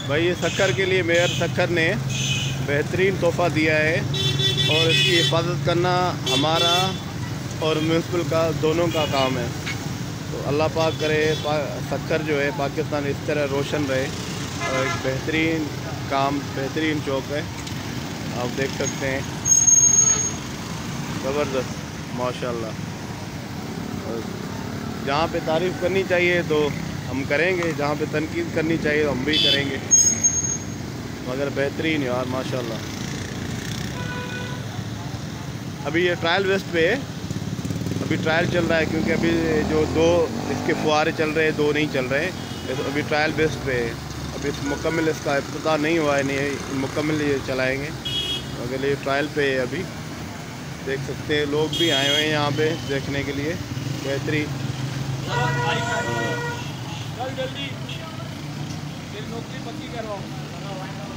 भाई ये सक्कर के लिए मेयर सक्कर ने बेहतरीन तोहफ़ा दिया है और इसकी हिफाजत करना हमारा और म्यूनसिपल का दोनों का काम है। तो अल्लाह पाक करे सक्कर जो है पाकिस्तान इस तरह रोशन रहे और एक बेहतरीन काम, बेहतरीन चौक है, आप देख सकते हैं, ज़बरदस्त माशाल्लाह। जहाँ पे तारीफ़ करनी चाहिए तो हम करेंगे, जहाँ पे तनकीद करनी चाहिए तो हम भी करेंगे, मगर बेहतरीन यार माशाल्लाह। अभी ये ट्रायल बेस पे है, अभी ट्रायल चल रहा है क्योंकि अभी जो 2 इसके फुहारे चल रहे हैं, 2 नहीं चल रहे हैं, तो अभी ट्रायल बेस पे है। अभी मुकम्मल इसका इब्तिदा नहीं हुआ है, नहीं मुकम्मल ये चलाएँगे, मगर ये ट्रायल पे है। अभी देख सकते हैं लोग भी आए हुए हैं यहाँ पे देखने के लिए, बेहतरीन। जल्दी नौकरी पक्की करवाओ।